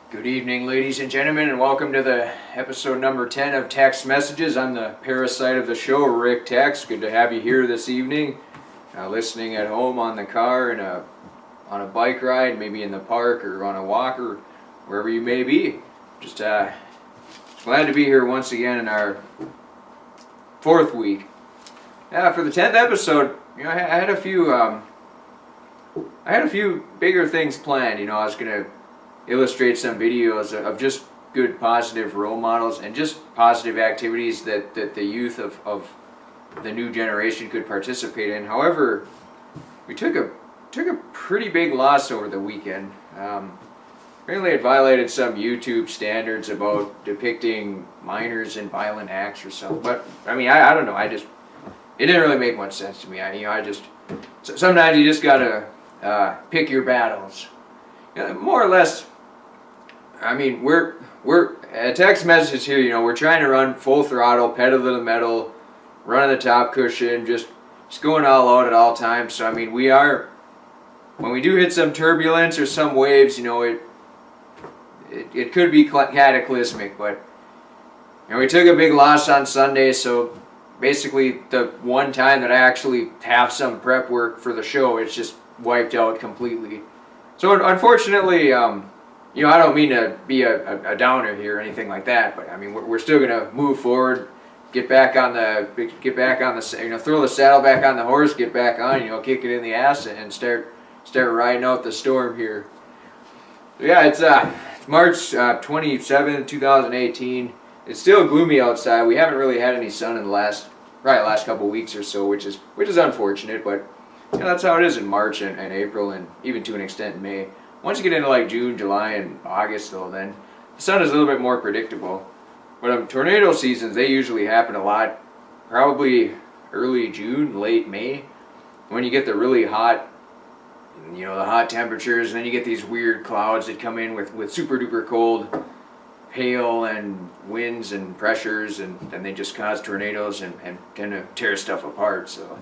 Good evening, ladies and gentlemen, and welcome to the episode number 10 of Text Messages. I'm the parasite of the show, Rick Text. Good to have you here this evening, listening at home on the car, on a bike ride, maybe in the park or on a walk or wherever you may be. Just glad to be here once again in our fourth week. For the 10th episode, I had a few bigger things planned. I was gonna illustrate some videos of just good positive role models and just positive activities that the youth of the new generation could participate in. However, we took a pretty big loss over the weekend. Apparently it violated some YouTube standards about depicting minors in violent acts or something. But I mean, I don't know, it didn't really make much sense to me. Sometimes you just gotta pick your battles. More or less, I mean, we're at Text Messages here, we're trying to run full throttle, pedal to the metal, running the top cushion, just going all out at all times. So I mean, when we do hit some turbulence or some waves, it could be cataclysmic, but we took a big loss on Sunday, so basically the one time that I actually have some prep work for the show, it's just wiped out completely. So unfortunately, I don't mean to be a downer here or anything like that, but I mean we're still gonna move forward, get back on the, throw the saddle back on the horse, get back on, kick it in the ass, and start riding out the storm here. So yeah, it's March 27th, 2018. It's still gloomy outside. We haven't really had any sun in the last couple weeks or so, which is unfortunate, but that's how it is in March and April, and even to an extent in May. Once you get into like June, July, and August, though, then the sun is a little bit more predictable. But tornado seasons, they usually happen a lot, probably early June, late May, when you get the really hot, the hot temperatures, and then you get these weird clouds that come in with super duper cold, hail and winds and pressures, and they just cause tornadoes and tend to tear stuff apart. So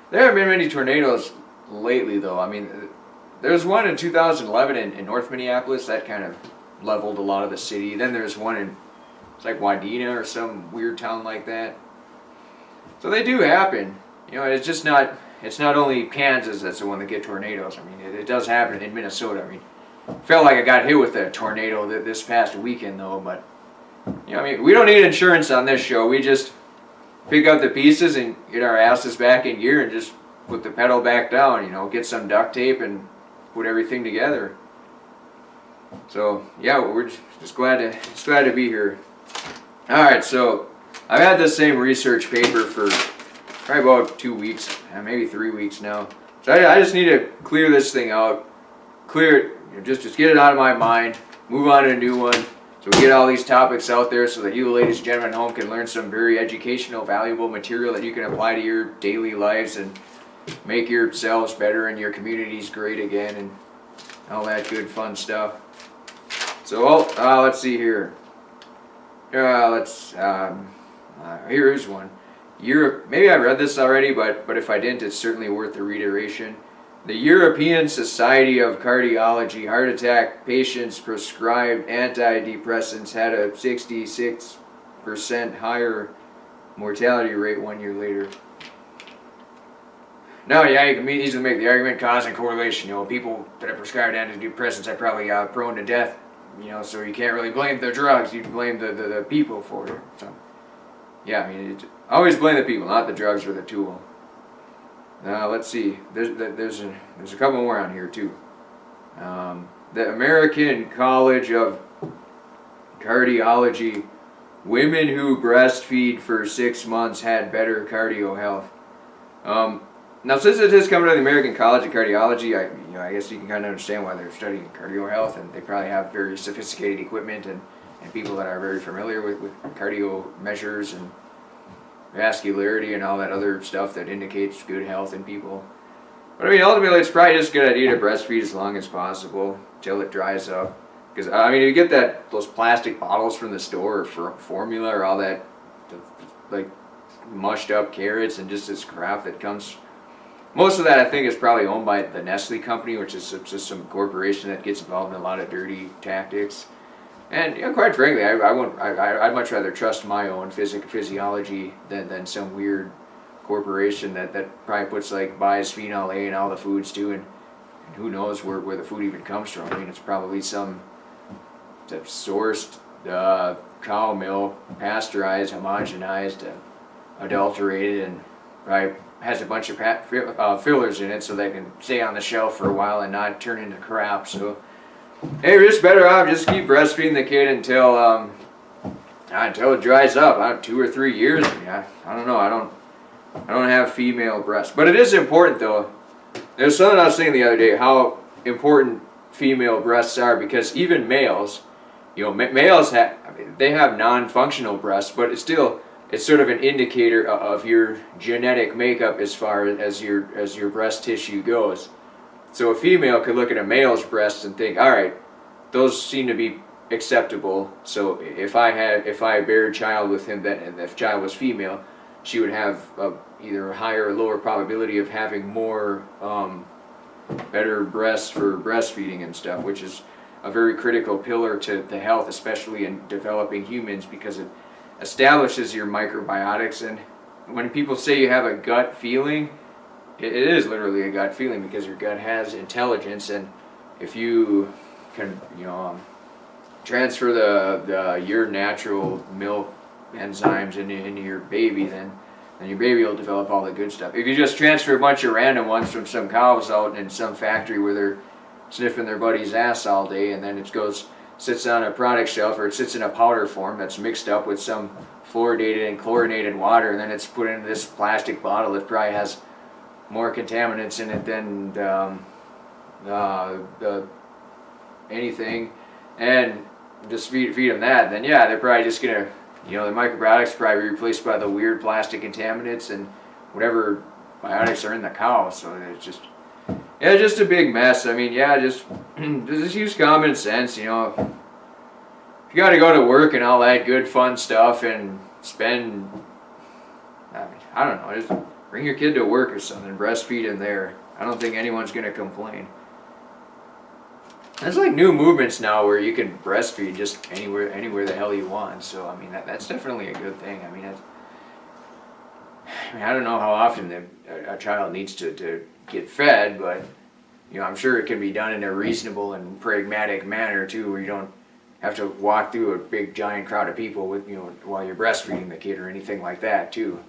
there haven't been many tornadoes lately, though. I mean, there was one in 2011 in North Minneapolis that kind of leveled a lot of the city. Then there's one in, it's like Wadena or some weird town like that. So they do happen. It's just not, it's not only Kansas that's the one that get tornadoes. I mean, it does happen in Minnesota. I mean, felt like I got hit with a tornado this past weekend, though. But, I mean, we don't need insurance on this show. We just pick up the pieces and get our asses back in gear and just put the pedal back down, get some duct tape and put everything together. So yeah, we're just glad to be here. Alright, so I've had this same research paper for probably about 2 weeks, maybe 3 weeks now. So I just need to clear this thing out, clear it, just get it out of my mind, move on to a new one. So we get all these topics out there so that you ladies and gentlemen at home can learn some very educational, valuable material that you can apply to your daily lives and make yourselves better and your communities great again and all that good fun stuff. So let's see here. Here's one. Maybe I read this already, but if I didn't, it's certainly worth the reiteration. The European Society of Cardiology heart attack patients prescribed antidepressants had a 66% higher mortality rate 1 year later. Now, yeah, you can easily make the argument, cause and correlation. People that are prescribed antidepressants are probably prone to death. So you can't really blame the drugs. You can blame the people for it. So, yeah, I mean, always blame the people, not the drugs or the tool. Now, let's see. There's a couple more on here too. The American College of Cardiology: women who breastfeed for 6 months had better cardio health. Now, since it is coming to the American College of Cardiology, I guess you can kind of understand why they're studying cardio health, and they probably have very sophisticated equipment and people that are very familiar with cardio measures and vascularity and all that other stuff that indicates good health in people. But I mean, ultimately, it's probably just a good idea to breastfeed as long as possible till it dries up. Because I mean, if you get those plastic bottles from the store for formula or all that, like mushed up carrots and just this crap that comes. Most of that I think is probably owned by the Nestle company, which is just some corporation that gets involved in a lot of dirty tactics. And quite frankly, I'd much rather trust my own physiology than some weird corporation that probably buys phenol A in all the foods too, and who knows where the food even comes from. I mean, it's probably some sourced cow milk, pasteurized, homogenized, adulterated, and probably has a bunch of fillers in it so they can stay on the shelf for a while and not turn into crap. So, hey, we're just better off just keep breastfeeding the kid until it dries up. 2 or 3 years. Yeah, I don't know. I don't have female breasts, but it is important though. There's something I was saying the other day how important female breasts are, because even males, males have non-functional breasts, but it's sort of an indicator of your genetic makeup as far as your breast tissue goes. So a female could look at a male's breasts and think, all right, those seem to be acceptable. So if I bear a child with him, and if the child was female, she would have either a higher or lower probability of having more better breasts for breastfeeding and stuff, which is a very critical pillar to the health, especially in developing humans, because it establishes your microbiotics. And when people say you have a gut feeling, it is literally a gut feeling, because your gut has intelligence, and if you can transfer your natural milk enzymes into your baby, then your baby will develop all the good stuff. If you just transfer a bunch of random ones from some cows out in some factory where they're sniffing their buddy's ass all day, and then it sits on a product shelf, or it sits in a powder form that's mixed up with some fluoridated and chlorinated water, and then it's put into this plastic bottle that probably has more contaminants in it than anything, and just feed them that, then yeah, they're probably just gonna, the microbiotics probably replaced by the weird plastic contaminants and whatever biotics are in the cow. So it's just a big mess. I mean, just use common sense. If you got to go to work and all that good fun stuff and spend, I don't know, just bring your kid to work or something, breastfeed him there. I don't think anyone's gonna complain. There's like new movements now where you can breastfeed just anywhere the hell you want. So I mean that's definitely a good thing. I mean I don't know how often a child needs to get fed, but I'm sure it can be done in a reasonable and pragmatic manner too, where you don't have to walk through a big giant crowd of people with while you're breastfeeding the kid or anything like that too.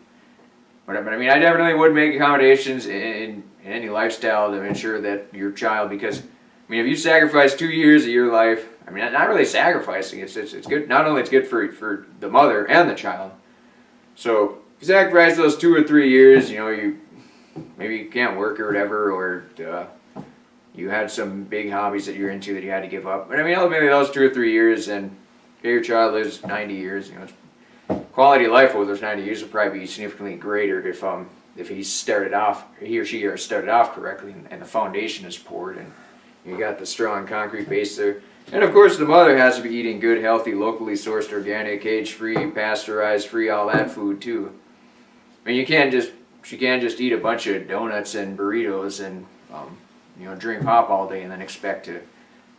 But I mean, I definitely would make accommodations in any lifestyle to ensure that your child, because I mean, if you sacrifice 2 years of your life, I mean, not really sacrificing, it's good. Not only it's good for the mother and the child. So if you sacrifice those 2 or 3 years, maybe you can't work or whatever, or you had some big hobbies that you're into that you had to give up. But I mean, ultimately those 2 or 3 years, and if your child lives 90 years, quality of life over those 90 years will probably be significantly greater if he or she started off correctly, and the foundation is poured, and you got the strong concrete base there. And of course the mother has to be eating good, healthy, locally sourced, organic, cage-free, pasteurized-free, all that food too. I mean, she can't just eat a bunch of donuts and burritos and drink pop all day and then expect to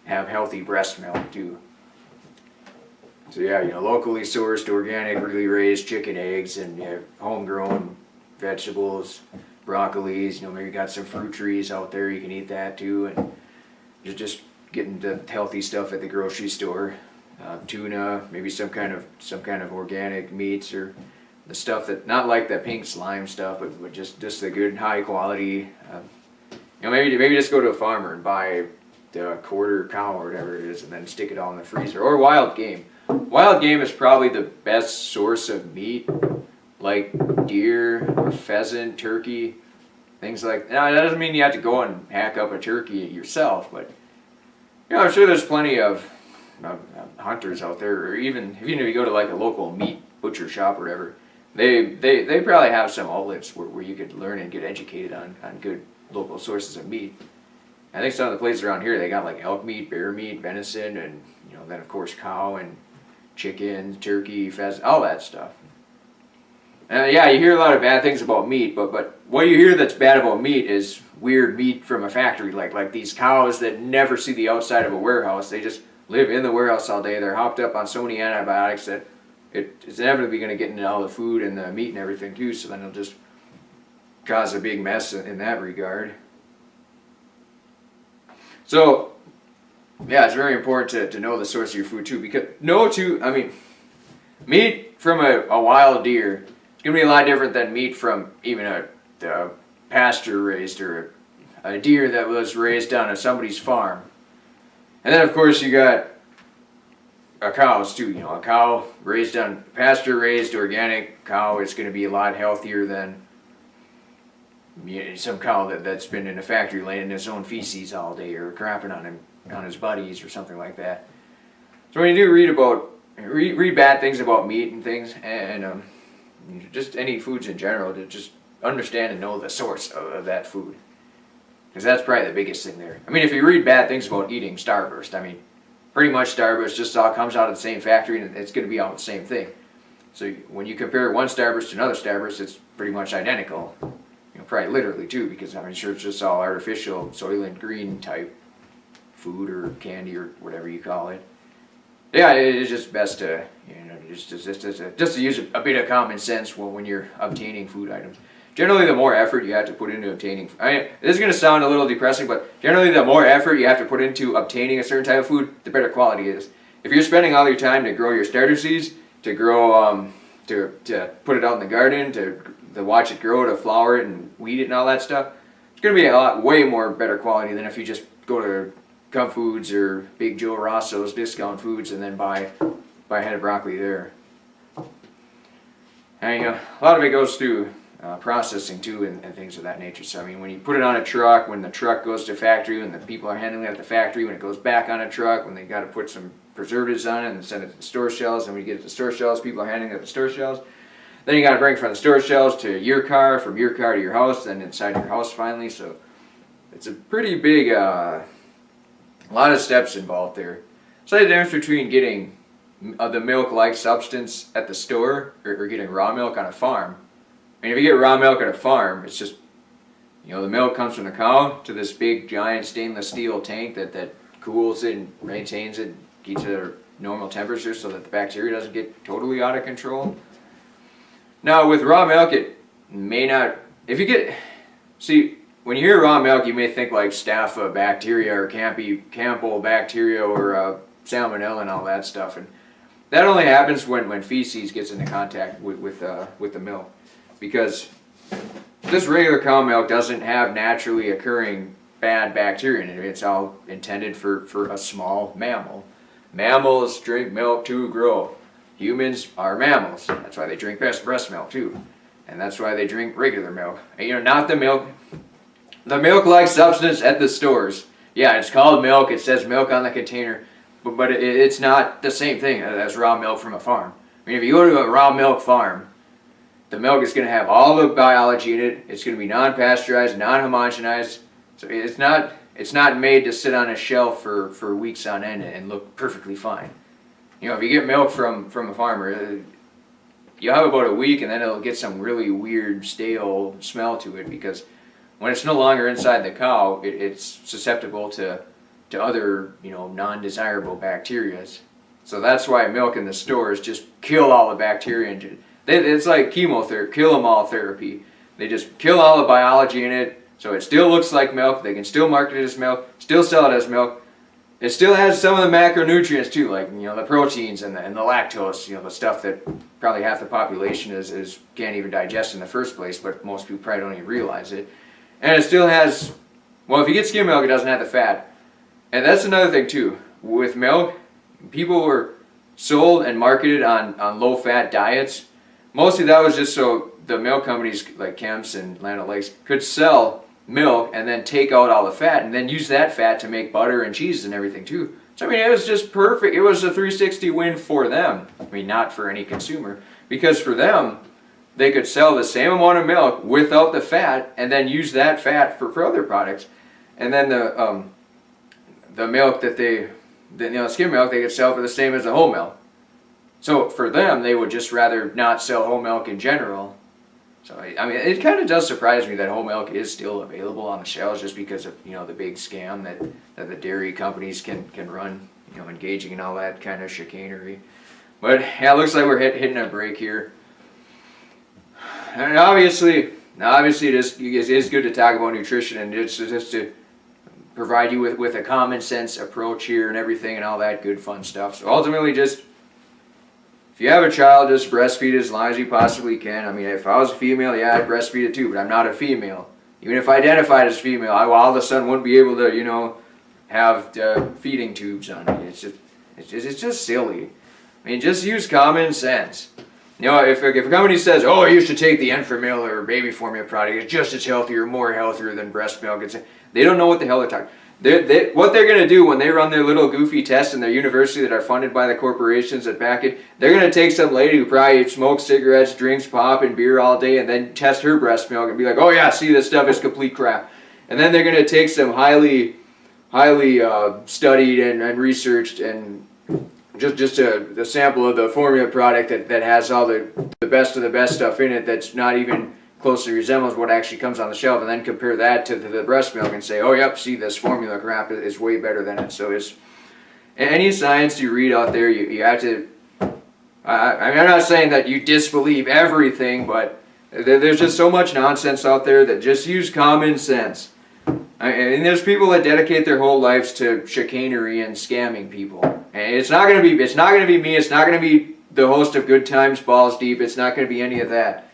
have healthy breast milk too. So yeah, locally sourced, organic, really raised chicken eggs, and homegrown vegetables, broccolis. Maybe you got some fruit trees out there, you can eat that too, and just getting the healthy stuff at the grocery store, tuna, maybe some kind of organic meats, or the stuff that, not like the pink slime stuff, but just the good high quality. Maybe just go to a farmer and buy the quarter cow or whatever it is, and then stick it all in the freezer. Or wild game. Wild game is probably the best source of meat, like deer or pheasant, turkey. Things like that. Now, that doesn't mean you have to go and hack up a turkey yourself, but I'm sure there's plenty of hunters out there, or even if you go to like a local meat butcher shop or whatever, they probably have some outlets where you could learn and get educated on good local sources of meat. I think some of the places around here, they got like elk meat, bear meat, venison, and then of course cow and chicken, turkey, pheasant, all that stuff. Yeah, you hear a lot of bad things about meat, but what you hear that's bad about meat is weird meat from a factory, like these cows that never see the outside of a warehouse. They just live in the warehouse all day. They're hopped up on so many antibiotics that it's inevitably going to get into all the food and the meat and everything too. So then it'll just cause a big mess in that regard. So yeah, it's very important to know the source of your food too, because meat from a wild deer is going to be a lot different than meat from even a pasture raised or a deer that was raised on somebody's farm. And then of course you got cows too. A cow raised on pasture raised organic cow is going to be a lot healthier than some cow that's been in a factory laying in his own feces all day or crapping on his buddies or something like that. So when you do read bad things about meat and things, and just any foods in general, to just understand and know the source of that food, because that's probably the biggest thing there. If you read bad things about eating Starburst, pretty much Starburst just all comes out of the same factory and it's going to be all the same thing. So when you compare one Starburst to another Starburst, it's pretty much identical. Probably literally too, because sure, it's just all artificial Soylent Green type food or candy or whatever you call it. Yeah, it's just best to just to use a bit of common sense when you're obtaining food items. Generally, the more effort you have to put into obtaining, this is going to sound a little depressing, but generally the more effort you have to put into obtaining a certain type of food, the better quality it is. If you're spending all your time to grow your starter seeds, to grow, to put it out in the garden, to watch it grow, to flower it and weed it and all that stuff, it's going to be way more better quality than if you just go to Cub Foods or Big Joe Rosso's discount foods and then buy a head of broccoli there. And a lot of it goes through processing too and things of that nature. So when you put it on a truck, when the truck goes to factory, when the people are handling it at the factory, when it goes back on a truck, when they got to put some preservatives on it and send it to the store shelves, and when you get it to the store shelves, people are handling it at the store shelves. Then you got to bring it from the store shelves to your car, from your car to your house, then inside your house finally. So it's a pretty big, a lot of steps involved there. So the difference between getting the milk-like substance at the store or getting raw milk on a farm. If you get raw milk at a farm, it's just, the milk comes from the cow to this big giant stainless steel tank that cools it and maintains it, keeps it at a normal temperature so that the bacteria doesn't get totally out of control. Now with raw milk, it may not, when you hear raw milk, you may think like Staph bacteria or Campbell bacteria or salmonella and all that stuff. And that only happens when feces gets into contact with the milk. Because this regular cow milk doesn't have naturally occurring bad bacteria in it. It's all intended for a small mammal. Mammals drink milk to grow. Humans are mammals. That's why they drink breast milk too. And that's why they drink regular milk. Not the milk-like substance at the stores. Yeah, it's called milk. It says milk on the container. But it's not the same thing as raw milk from a farm. If you go to a raw milk farm, the milk is going to have all the biology in it. It's going to be non-pasteurized, non-homogenized. So it's not made to sit on a shelf for weeks on end and look perfectly fine. If you get milk from a farmer, you'll have about a week and then it'll get some really weird stale smell to it, because when it's no longer inside the cow, it's susceptible to other non-desirable bacteria. So that's why milk in the stores just kill all the bacteria. It's like chemotherapy, kill them all therapy. They just kill all the biology in it, so it still looks like milk. They can still market it as milk, still sell it as milk. It still has some of the macronutrients too, like the proteins and the lactose, the stuff that probably half the population can't even digest in the first place, but most people probably don't even realize it. And it still has, if you get skim milk, it doesn't have the fat. And that's another thing too. With milk, people were sold and marketed on low-fat diets. Mostly that was just so the milk companies like Kemp's and Land O'Lakes could sell milk and then take out all the fat and then use that fat to make butter and cheese and everything too. So it was just perfect. It was a 360 win for them. Not for any consumer, because for them, they could sell the same amount of milk without the fat and then use that fat for other products. And then the milk skim milk, they could sell for the same as the whole milk. So for them, they would just rather not sell whole milk in general So I mean, it kind of does surprise me that whole milk is still available on the shelves, just because of the big scam that the dairy companies can run, engaging in all that kind of chicanery. But yeah, it looks like we're hitting a break here. And obviously it is good to talk about nutrition, and just to provide you with a common sense approach here and everything and all that good fun stuff. So ultimately, just if you have a child, just breastfeed it as long as you possibly can. I mean, if I was a female, yeah, I'd breastfeed it too, but I'm not a female. Even if I identified as female, I all of a sudden wouldn't be able to, have feeding tubes on me. It's just silly. I mean, just use common sense. If a company says, oh, you should take the Enfamil or baby formula product, it's just as healthy or more healthier than breast milk, they don't know what the hell they're talking. What they're going to do when they run their little goofy tests in their university that are funded by the corporations that back it, they're going to take some lady who probably smokes cigarettes, drinks pop and beer all day, and then test her breast milk and be like, oh yeah, see, this stuff is complete crap. And then they're going to take some highly studied and researched and just a sample of the formula product that has all the best of the best stuff in it, that's not even closely resembles what actually comes on the shelf, and then compare that to the breast milk and say, oh yep, see, this formula crap is way better than it. So it's any science you read out there, you have to, I'm not saying that you disbelieve everything, but there's just so much nonsense out there that just use common sense. And there's people that dedicate their whole lives to chicanery and scamming people. And it's not gonna be me. It's not gonna be the host of Good Times Balls Deep. It's not gonna be any of that.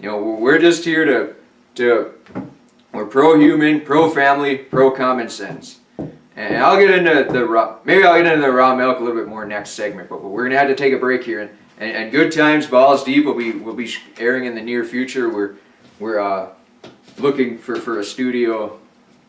We're just here we're pro-human, pro-family, pro-common sense. And I'll get into the raw milk a little bit more next segment. But we're gonna have to take a break here. And Good Times Balls Deep will be airing in the near future. We're looking for a studio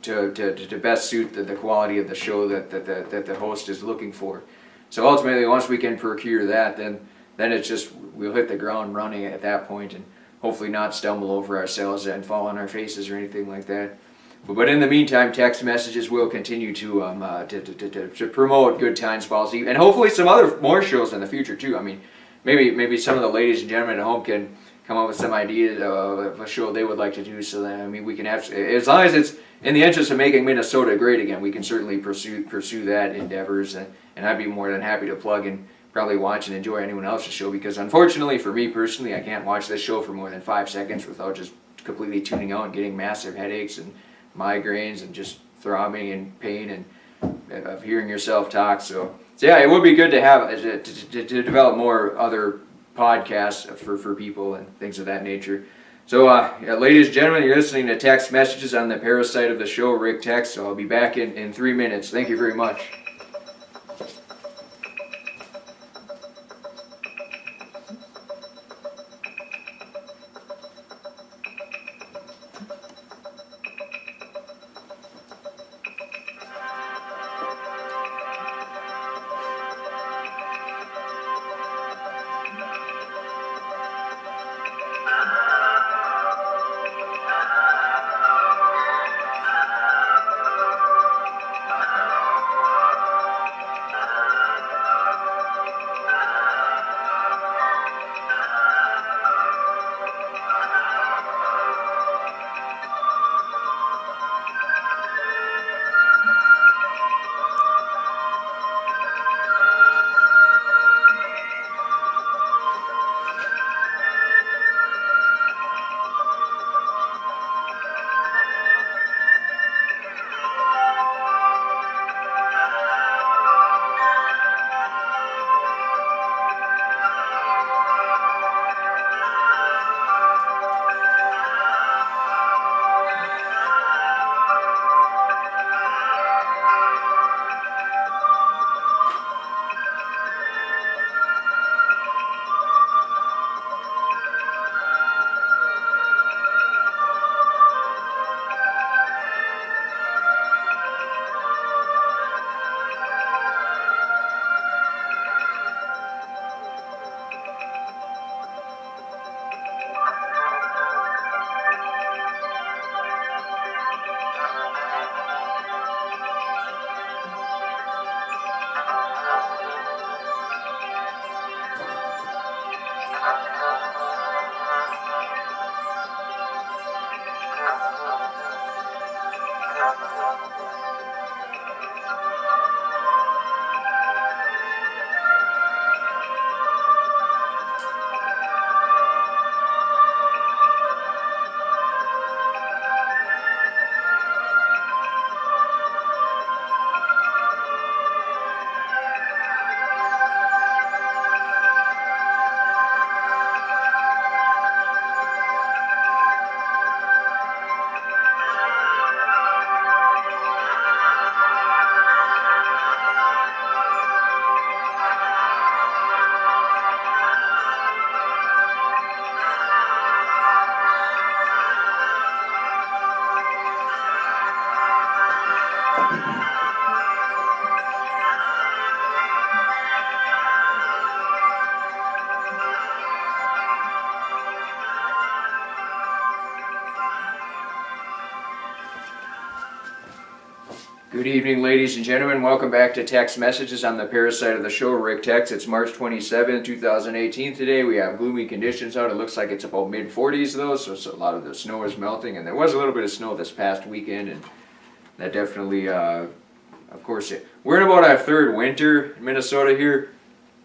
to best suit the quality of the show that the host is looking for. So ultimately, once we can procure that, then it's just, we'll hit the ground running at that point, and hopefully not stumble over ourselves and fall on our faces or anything like that. But in the meantime, text messages will continue to promote Good Times Balls Deep, and hopefully some more shows in the future too. I mean, maybe some of the ladies and gentlemen at home can come up with some ideas of a show they would like to do, so that, we can have, as long as it's in the interest of making Minnesota great again, we can certainly pursue that endeavors, and I'd be more than happy to plug and probably watch and enjoy anyone else's show, because unfortunately for me personally, I can't watch this show for more than 5 seconds without just completely tuning out and getting massive headaches and migraines and just throbbing and pain and of hearing yourself talk. So yeah, it would be good to have to develop more other podcasts for people and things of that nature. So ladies and gentlemen, you're listening to Text Messages on the parasite of the show, Rick Text. So I'll be back in 3 minutes. Thank you very much. Good evening, ladies and gentlemen. Welcome back to Text Messages. I'm the parasite of the show, Rick Tex. It's March 27, 2018 today. We have gloomy conditions out. It looks like it's about mid-40s though, so a lot of the snow is melting. And there was a little bit of snow this past weekend, and that definitely, of course, we're in about our third winter in Minnesota here.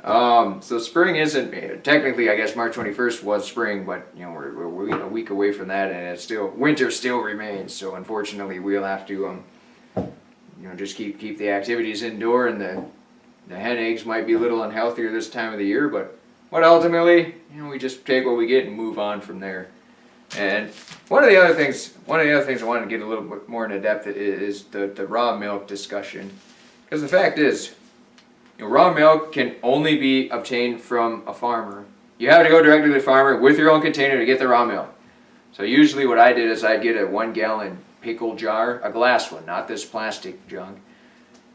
So spring isn't, technically I guess March 21st was spring, but you know, we're a week away from that, and it's still, winter still remains. So unfortunately we'll have to, just keep the activities indoor, and the hen eggs might be a little unhealthier this time of the year, but ultimately, we just take what we get and move on from there. And one of the other things I wanted to get a little bit more into depth is the raw milk discussion, because the fact is, raw milk can only be obtained from a farmer. You have to go directly to the farmer with your own container to get the raw milk. So usually what I did is I'd get a 1 gallon pickle jar, a glass one, not this plastic junk.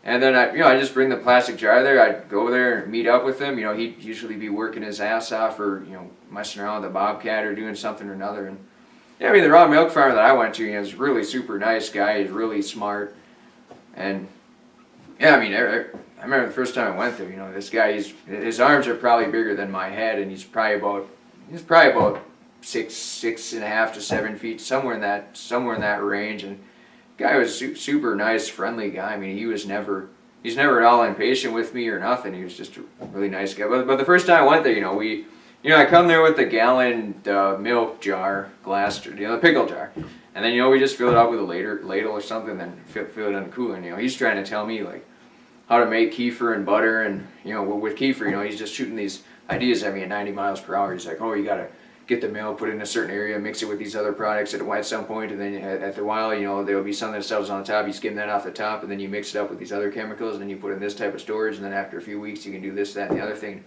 And then I just bring the plastic jar there. I'd go there and meet up with him. He'd usually be working his ass off, or messing around with a bobcat or doing something or another. And the raw milk farmer that I went to, is a really super nice guy. He's really smart. And I remember the first time I went there. This guy, his arms are probably bigger than my head, and he's probably about 6.5 to 7 feet, somewhere in that range. And the guy was super nice, friendly guy. He's never at all impatient with me or nothing. He was just a really nice guy. But the first time I went there, I come there with the gallon milk jar, glass, the pickle jar, and then we just fill it up with a ladle or something, then fill it in the cooler. And he's trying to tell me like how to make kefir and butter, and with kefir, he's just shooting these ideas at me at 90 miles per hour. He's like, oh, you gotta get the milk, put it in a certain area, mix it with these other products at some point, and then after a while, there will be something that settles on the top. You skim that off the top, and then you mix it up with these other chemicals, and then you put it in this type of storage, and then after a few weeks, you can do this, that, and the other thing.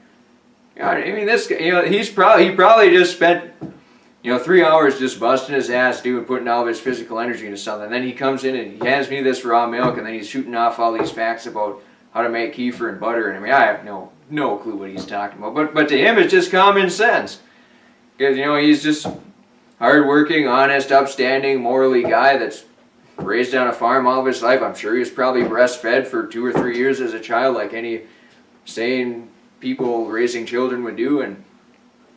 This guy, he probably just spent 3 hours just busting his ass, putting all of his physical energy into something. And then he comes in and he hands me this raw milk, and then he's shooting off all these facts about how to make kefir and butter. And I have no clue what he's talking about. But to him, it's just common sense. Because, he's just hardworking, honest, upstanding, morally guy that's raised on a farm all of his life. I'm sure he was probably breastfed for 2 or 3 years as a child, like any sane people raising children would do. And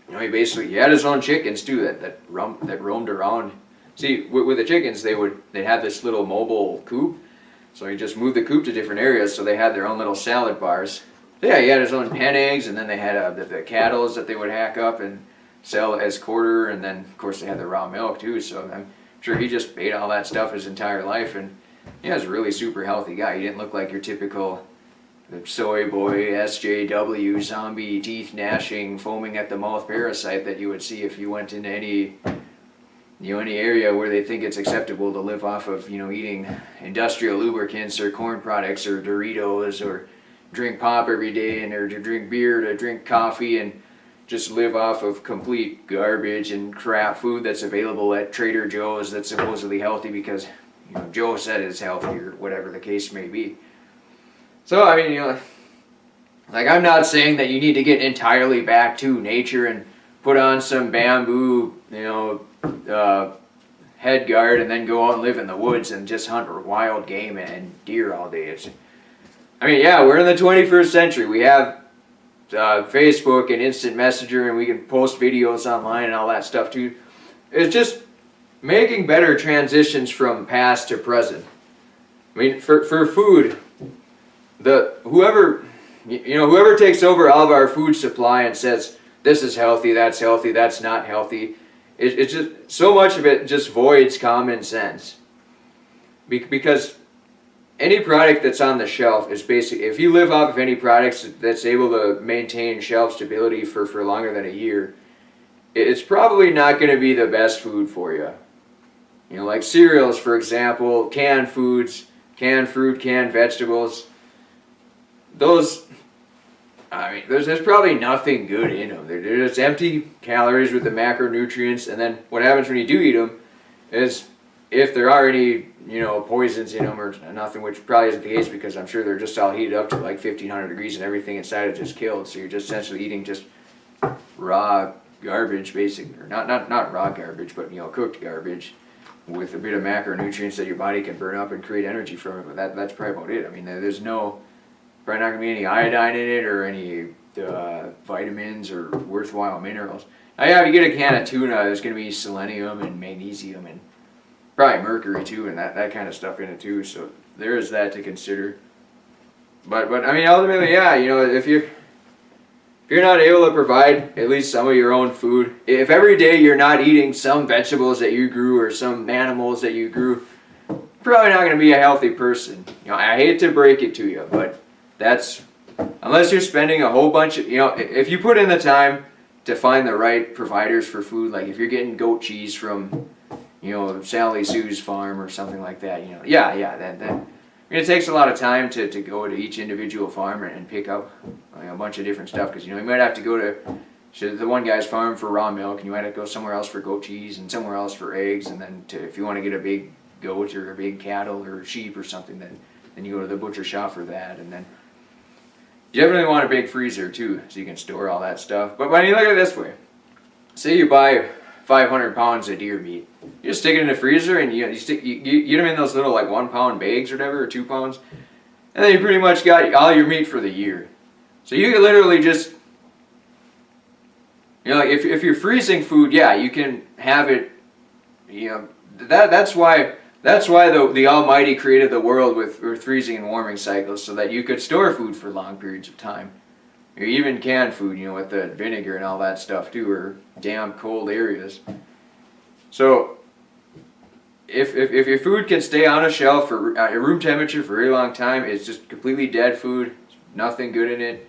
he had his own chickens too that roamed around. See, with the chickens, they'd have this little mobile coop, so he just moved the coop to different areas, so they had their own little salad bars. Yeah, he had his own hen eggs, and then they had the cattle that they would hack up and sell as quarter, and then of course they had the raw milk too. So I'm sure he just ate all that stuff his entire life, and he was a really super healthy guy. He didn't look like your typical soy boy, SJW, zombie, teeth gnashing, foaming at the mouth parasite that you would see if you went into any area where they think it's acceptable to live off of eating industrial lubricants or corn products or Doritos, or drink pop every day, or to drink beer, to drink coffee, and just live off of complete garbage and crap food that's available at Trader Joe's that's supposedly healthy because Joe said it's healthy, or whatever the case may be. So I'm not saying that you need to get entirely back to nature and put on some bamboo head guard and then go out and live in the woods and just hunt wild game and deer all day. We're in the 21st century. We have Facebook and instant messenger, and we can post videos online and all that stuff too. It's just making better transitions from past to present. For food, whoever takes over all of our food supply and says this is healthy, that's not healthy, it's just so much of it just voids common sense. Because any product that's on the shelf is basically, if you live off of any products that's able to maintain shelf stability for longer than a year, it's probably not going to be the best food for you. Like cereals, for example, canned foods, canned fruit, canned vegetables. There's probably nothing good in them. They're just empty calories with the macronutrients, and then what happens when you do eat them is, if there are any poisons in them or nothing, which probably isn't the case because I'm sure they're just all heated up to like 1500 degrees and everything inside is just killed, so you're just essentially eating just raw garbage, basically, or not raw garbage, but cooked garbage. with a bit of macronutrients that your body can burn up and create energy from it. But that's probably about it. I mean, there's probably not gonna be any iodine in it or any vitamins or worthwhile minerals. Now, yeah, if you get a can of tuna, there's gonna be selenium and magnesium and probably mercury too, and that kind of stuff in it too. So there is that to consider. But I mean, ultimately, yeah, if you're not able to provide at least some of your own food, if every day you're not eating some vegetables that you grew or some animals that you grew, you're probably not going to be a healthy person. I hate to break it to you, but unless you're spending a whole bunch of, if you put in the time to find the right providers for food, like if you're getting goat cheese from, Sally Sue's farm or something like that, then it takes a lot of time to go to each individual farm and pick up a bunch of different stuff, because you might have to go to the one guy's farm for raw milk, and you might have to go somewhere else for goat cheese and somewhere else for eggs, and then if you want to get a big goat or a big cattle or sheep or something, then you go to the butcher shop for that, and then you definitely want a big freezer too, so you can store all that stuff. But when you look at it this way, say you buy 500 pounds of deer meat. You just stick it in the freezer and you get them in those little like 1 pound bags or whatever, or 2 pounds, and then you pretty much got all your meat for the year. So you can literally just, if you're freezing food, yeah, you can have it. That's why the Almighty created the world with freezing and warming cycles, so that you could store food for long periods of time. Or even canned food, with the vinegar and all that stuff too, or damp, cold areas. So, if your food can stay on a shelf for at room temperature for a very long time, it's just completely dead food, nothing good in it.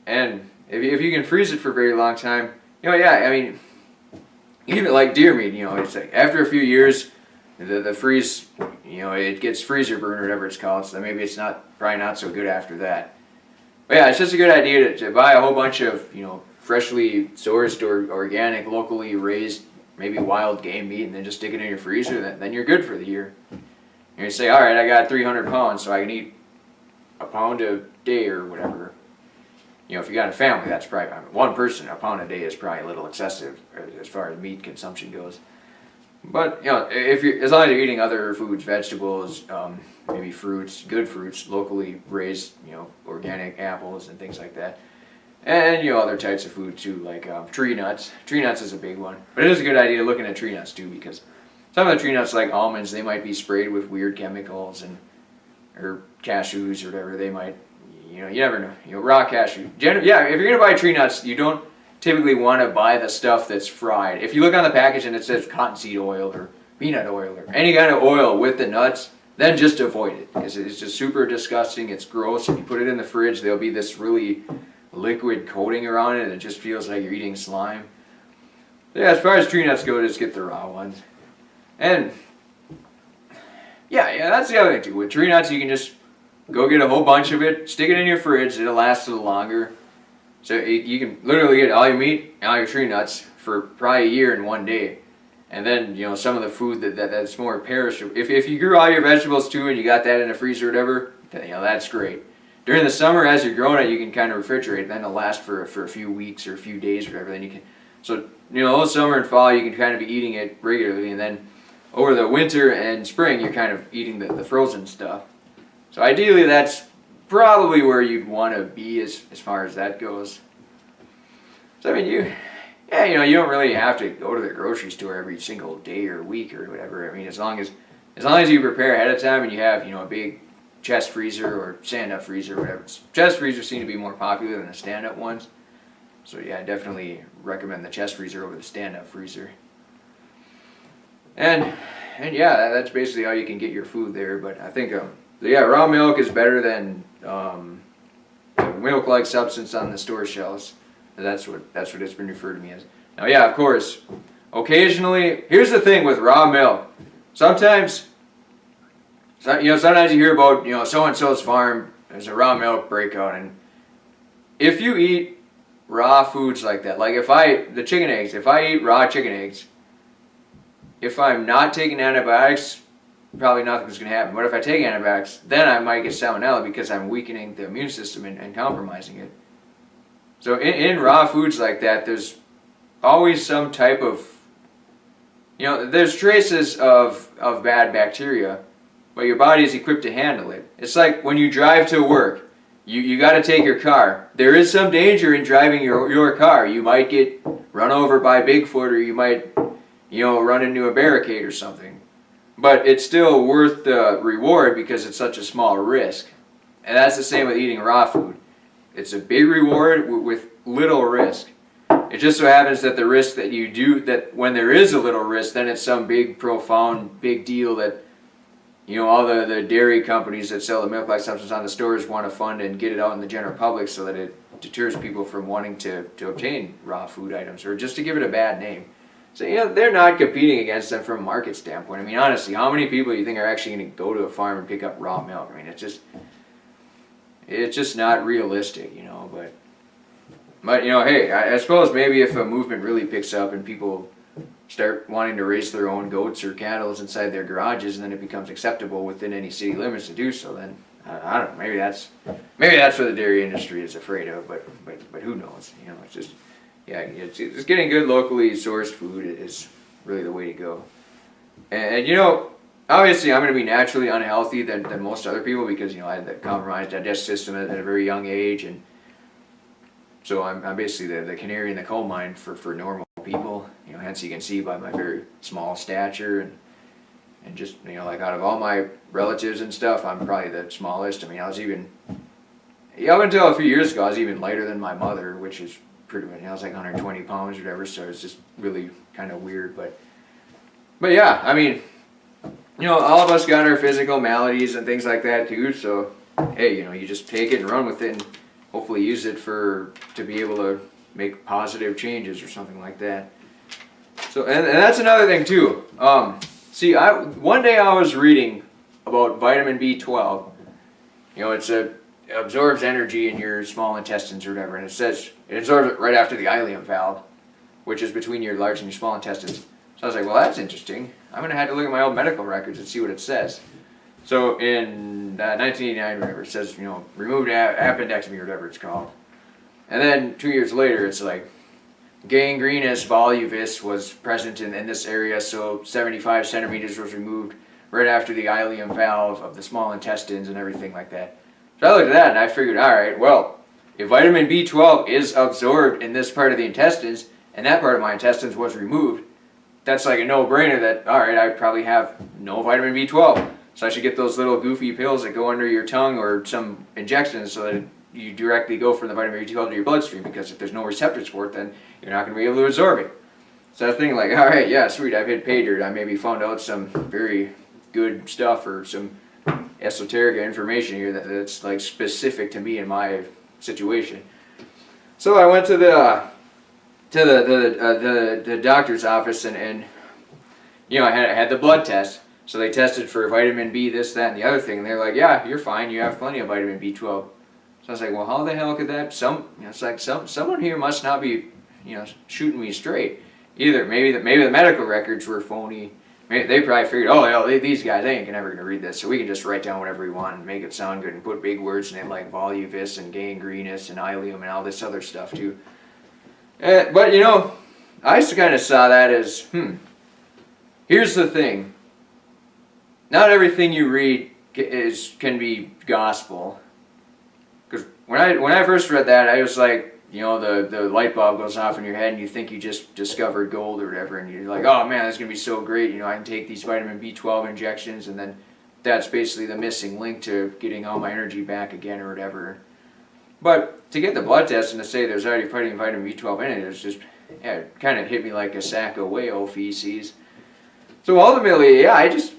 And if you can freeze it for a very long time, I mean, even like deer meat, it's like after a few years, the freeze, it gets freezer burn or whatever it's called, so maybe it's probably not so good after that. But yeah, it's just a good idea to buy a whole bunch of, freshly sourced or organic, locally raised, maybe wild game meat, and then just stick it in your freezer, then you're good for the year. You say, all right, I got 300 pounds, so I can eat a pound a day or whatever. If you got a family, that's probably, one person, a pound a day is probably a little excessive as far as meat consumption goes. But, as long as you're eating other foods, vegetables, maybe fruits, good fruits, locally raised, organic apples and things like that. And, other types of food too, like tree nuts. Tree nuts is a big one. But it is a good idea looking at tree nuts too, because some of the tree nuts, like almonds, they might be sprayed with weird chemicals, or cashews or whatever. They might, you never know. Raw cashew. If you're going to buy tree nuts, you don't typically want to buy the stuff that's fried. If you look on the package and it says cottonseed oil or peanut oil or any kind of oil with the nuts, then just avoid it, because it's just super disgusting. It's gross. If you put it in the fridge, there'll be this really liquid coating around it, and it just feels like you're eating slime. Yeah, as far as tree nuts go, just get the raw ones. And yeah, that's the other thing too. With tree nuts, you can just go get a whole bunch of it, stick it in your fridge. It'll last a little longer. So you can literally get all your meat and all your tree nuts for probably a year in one day. And then, some of the food that's more perishable. If you grew all your vegetables too and you got that in the freezer or whatever, then, that's great. During the summer, as you're growing it, you can kind of refrigerate it. Then it'll last for a few weeks or a few days or whatever. Then you can, so, all summer and fall, you can kind of be eating it regularly. And then over the winter and spring, you're kind of eating the frozen stuff. So ideally, that's probably where you'd want to be as far as that goes. So, I mean, you don't really have to go to the grocery store every single day or week or whatever. I mean, as long as you prepare ahead of time and you have, a big chest freezer or stand-up freezer or whatever. Chest freezers seem to be more popular than the stand-up ones. So yeah, I definitely recommend the chest freezer over the stand-up freezer. And yeah, that's basically how you can get your food there. But I think, raw milk is better than milk-like substance on the store shelves. That's what it's been referred to me as. Now, yeah, of course, occasionally, here's the thing with raw milk. Sometimes you hear about, so-and-so's farm, there's a raw milk breakout, and if you eat raw foods like that, like if I eat raw chicken eggs, if I'm not taking antibiotics, probably nothing's going to happen. But if I take antibiotics, then I might get salmonella because I'm weakening the immune system and compromising it. So in raw foods like that, there's always some type of there's traces of bad bacteria, but your body is equipped to handle it. It's like when you drive to work. You got to take your car. There is some danger in driving your car. You might get run over by Bigfoot, or you might, run into a barricade or something. But it's still worth the reward because it's such a small risk. And that's the same with eating raw food. It's a big reward with little risk. It just so happens that the risk that you do, that when there is a little risk, then it's some big, profound, big deal that all the dairy companies that sell the milk-like substance on the stores want to fund and get it out in the general public so that it deters people from wanting to obtain raw food items, or just to give it a bad name. So, they're not competing against them from a market standpoint. I mean, honestly, how many people do you think are actually going to go to a farm and pick up raw milk? I mean, it's just not realistic, But hey, I suppose maybe if a movement really picks up and people start wanting to raise their own goats or cattle inside their garages, and then it becomes acceptable within any city limits to do so, then I don't know, maybe that's what the dairy industry is afraid of, but who knows? It's just, it's getting good locally sourced food is really the way to go. And obviously I'm going to be naturally unhealthy than most other people because I had the compromised digestive system at a very young age, and so I'm basically the canary in the coal mine for normal people. Hence you can see by my very small stature and just like out of all my relatives and stuff, I'm probably the smallest. I mean, I was even up until a few years ago, I was even lighter than my mother, which is pretty much, I was like 120 pounds or whatever. So it's just really kind of weird, but yeah, I mean, all of us got our physical maladies and things like that too. So hey, you just take it and run with it, and hopefully use it to be able to make positive changes or something like that. So, and that's another thing too. One day I was reading about vitamin B12. It absorbs energy in your small intestines or whatever, and it says it absorbs it right after the ileum valve, which is between your large and your small intestines. So I was like, well, that's interesting. I'm going to have to look at my old medical records and see what it says. So in 1989 or whatever, it says, removed appendectomy or whatever it's called. And then 2 years later, it's like, gangrenous volvulus was present in this area, so 75 centimeters was removed right after the ileum valve of the small intestines and everything like that. So I looked at that and I figured, all right, well, if vitamin B12 is absorbed in this part of the intestines, and that part of my intestines was removed, that's like a no-brainer that, all right, I probably have no vitamin B12. So I should get those little goofy pills that go under your tongue or some injections so that you directly go from the vitamin B12 to your bloodstream, because if there's no receptors for it, then you're not going to be able to absorb it. So I was thinking like, all right, yeah, sweet, I've hit pay dirt. I maybe found out some very good stuff or some esoteric information here that's like specific to me and my situation. So I went to the doctor's office and I had the blood test. So they tested for vitamin B, this, that, and the other thing, and they're like, yeah, you're fine, you have plenty of vitamin B12. So I was like, well, how the hell could that, it's like someone here must not be, shooting me straight. Either maybe the medical records were phony. Maybe they probably figured, oh, hell, these guys, they ain't never going to read this, so we can just write down whatever we want and make it sound good and put big words in it like volvulus and gangrenous and ileum and all this other stuff too. But, I just kind of saw that as, here's the thing. Not everything you read can be gospel. Because when I first read that, I was like, the light bulb goes off in your head and you think you just discovered gold or whatever, and you're like, oh man, that's going to be so great, I can take these vitamin B12 injections, and then that's basically the missing link to getting all my energy back again or whatever. But to get the blood test and to say there's already vitamin B12 in it, it's just, it kind of hit me like a sack of whale feces. So ultimately, I just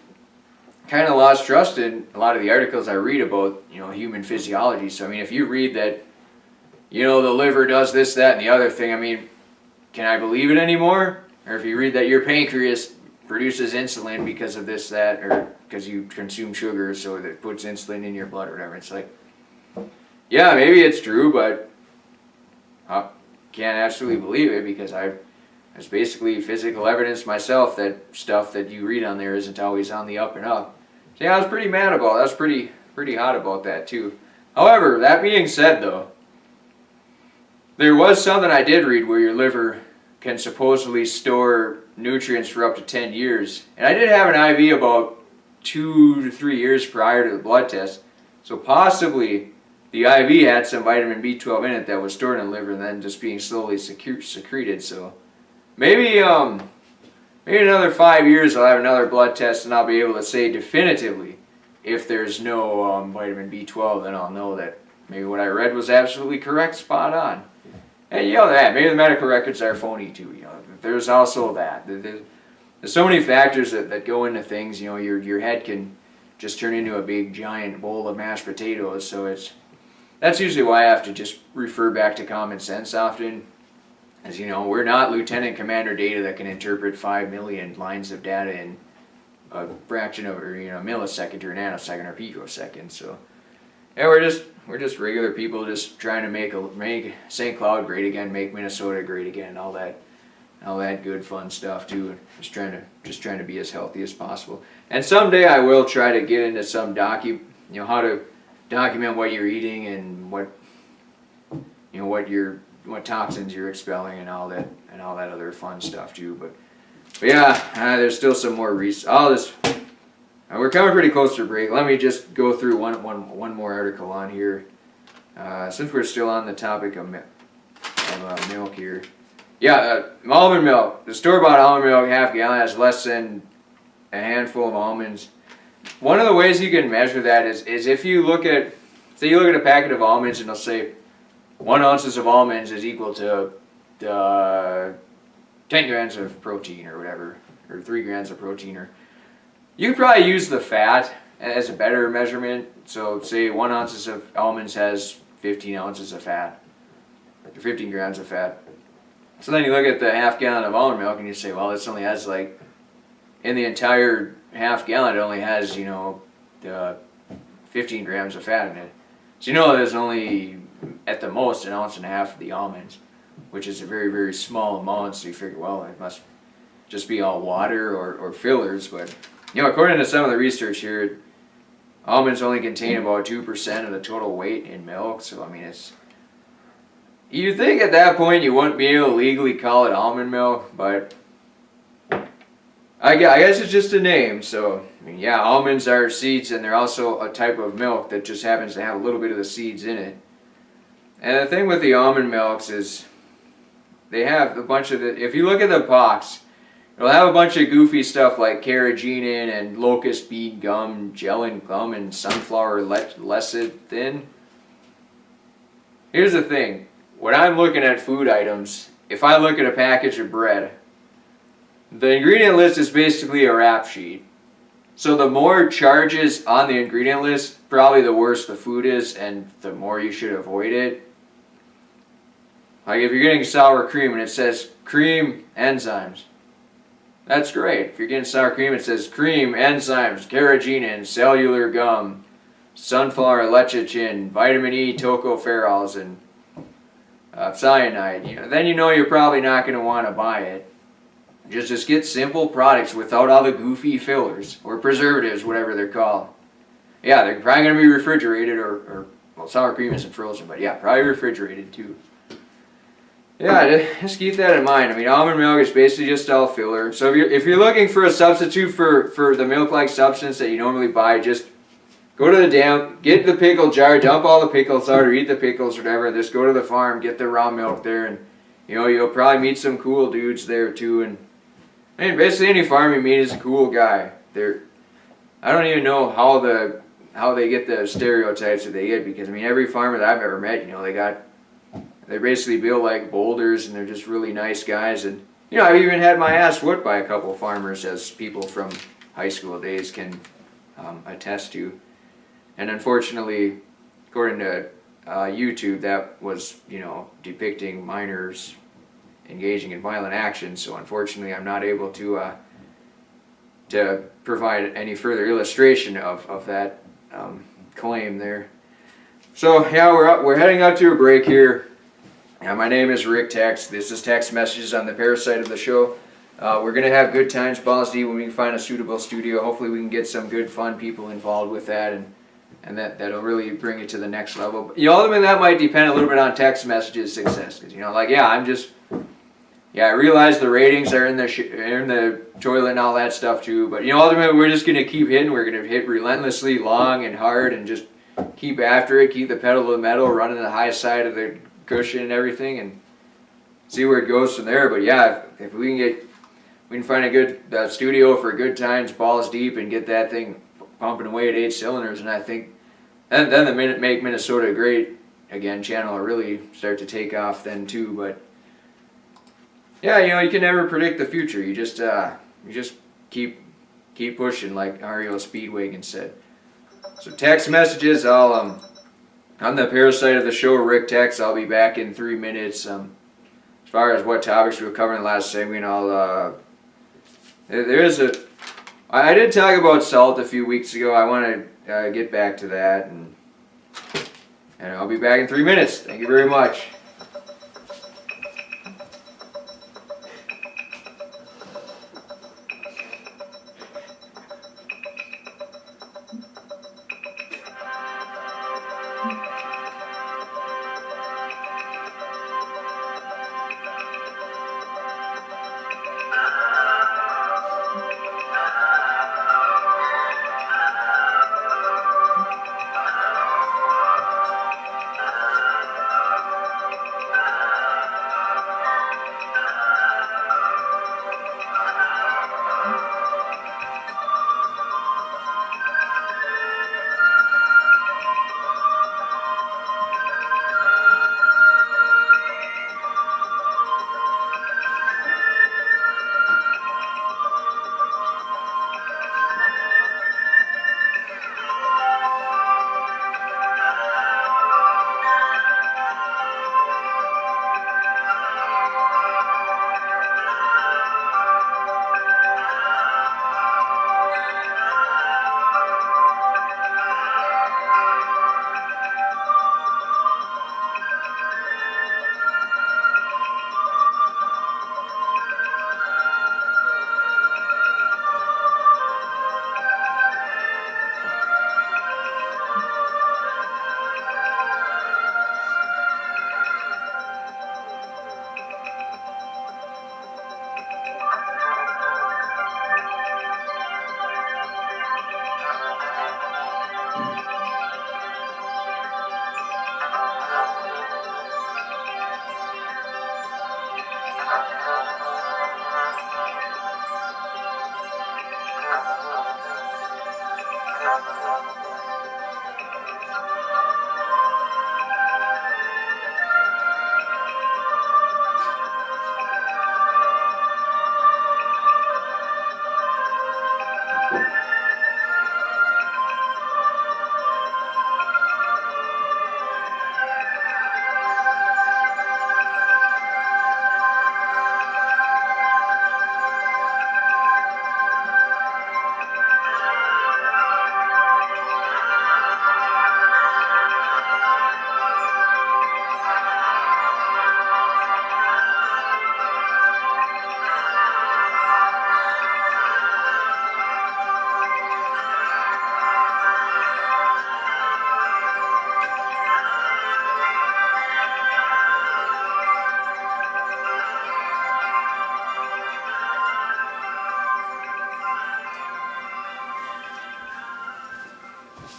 kind of lost trust in a lot of the articles I read about, human physiology. So, I mean, if you read that, the liver does this, that, and the other thing, I mean, can I believe it anymore? Or if you read that your pancreas produces insulin because of this, that, or because you consume sugar, so that it puts insulin in your blood or whatever, it's like, yeah, maybe it's true, but I can't absolutely believe it because there's basically physical evidence myself that stuff that you read on there isn't always on the up and up. So yeah, I was pretty mad about it. I was pretty hot about that too. However, that being said though, there was something I did read where your liver can supposedly store nutrients for up to 10 years. And I did have an IV about 2 to 3 years prior to the blood test. So possibly the IV had some vitamin B12 in it that was stored in the liver and then just being slowly secreted. So maybe maybe another 5 years I'll have another blood test and I'll be able to say definitively if there's no vitamin B12, then I'll know that maybe what I read was absolutely correct, spot on. And you know that, maybe the medical records are phony too, you know. There's also that. There's so many factors that go into things, you know, your head can just turn into a big giant bowl of mashed potatoes, so that's usually why I have to just refer back to common sense often. As you know, we're not Lieutenant Commander Data that can interpret 5 million lines of data in a fraction of, or you know, millisecond or nanosecond or picosecond. So yeah, we're just regular people just trying to make St. Cloud great again, make Minnesota great again, all that good fun stuff too. And just trying to be as healthy as possible. And someday I will try to get into some how to document what you're eating and what toxins you're expelling and all that other fun stuff too. But yeah, there's still some more research. We're coming pretty close to a break. Let me just go through one more article on here, since we're still on the topic of milk here. Yeah, almond milk. The store-bought almond milk, half gallon, has less than a handful of almonds. One of the ways you can measure that is if you look at, say you look at a packet of almonds and they'll say 1 ounce of almonds is equal to 10 grams of protein or whatever, or 3 grams of protein. Or you could probably use the fat as a better measurement. So say 1 ounce of almonds has 15 ounces of fat, or 15 grams of fat. So then you look at the half gallon of almond milk and you say, well, this only has like, in the entire half gallon, it only has, 15 grams of fat in it. So you know there's only, at the most, 1.5 ounces of the almonds, which is a very, very small amount. So you figure, well, it must just be all water or fillers. But, according to some of the research here, almonds only contain about 2% of the total weight in milk. So, I mean, you'd think at that point you wouldn't be able to legally call it almond milk, but I guess it's just a name. So, I mean, yeah, almonds are seeds, and they're also a type of milk that just happens to have a little bit of the seeds in it. And the thing with the almond milks is they have a bunch of if you look at the box, it'll have a bunch of goofy stuff like carrageenan and locust bean gum, gellan gum, and sunflower lecithin. Here's the thing. When I'm looking at food items, if I look at a package of bread, the ingredient list is basically a rap sheet. So the more charges on the ingredient list, probably the worse the food is and the more you should avoid it. Like if you're getting sour cream and it says cream enzymes, that's great. If you're getting sour cream, it says cream enzymes, carrageenan, cellular gum, sunflower lecithin, vitamin E, tocopherols, and cyanide. Then you're probably not going to want to buy it. Just get simple products without all the goofy fillers or preservatives, whatever they're called. Yeah, they're probably going to be refrigerated or sour cream isn't frozen, but yeah, probably refrigerated too. Yeah, just keep that in mind. I mean, almond milk is basically just all filler. So if you're looking for a substitute for the milk-like substance that you normally buy, just go to the dam, get the pickle jar, dump all the pickles out, or eat the pickles, or whatever. Just go to the farm, get the raw milk there, and you'll probably meet some cool dudes there too. And I mean, basically any farm you meet is a cool guy. I don't even know how they get the stereotypes that they get, because I mean, every farmer that I've ever met, they basically build like boulders, and they're just really nice guys. And I've even had my ass whooped by a couple farmers, as people from high school days can attest to. And unfortunately, according to YouTube, that was depicting minors engaging in violent action. So unfortunately, I'm not able to provide any further illustration of that claim there. So yeah, we're heading up to a break here. My name is Rick Text. This is Text Messages on the Parasite of the show. We're going to have good times, Balls D, when we can find a suitable studio. Hopefully we can get some good, fun people involved with that, and that'll really bring it to the next level. But ultimately, that might depend a little bit on Text Messages' success. Because, yeah, I realize the ratings are in the toilet and all that stuff too. But ultimately, we're just gonna keep hitting. We're gonna hit relentlessly, long and hard, and just keep after it. Keep the pedal to the metal, running the high side of the cushion and everything, and see where it goes from there. But yeah, if we can find a good studio for good times, balls deep, and get that thing pumping away at 8 cylinders, and I think then the Make Minnesota Great Again channel will really start to take off then too. But yeah, you can never predict the future. You just keep pushing, like Ariel Speedwagon said. So text messages, I'm the parasite of the show, Rick Tex. I'll be back in 3 minutes. As far as what topics we were covering in the last segment, I did talk about salt a few weeks ago. I want to get back to that, and I'll be back in 3 minutes. Thank you very much.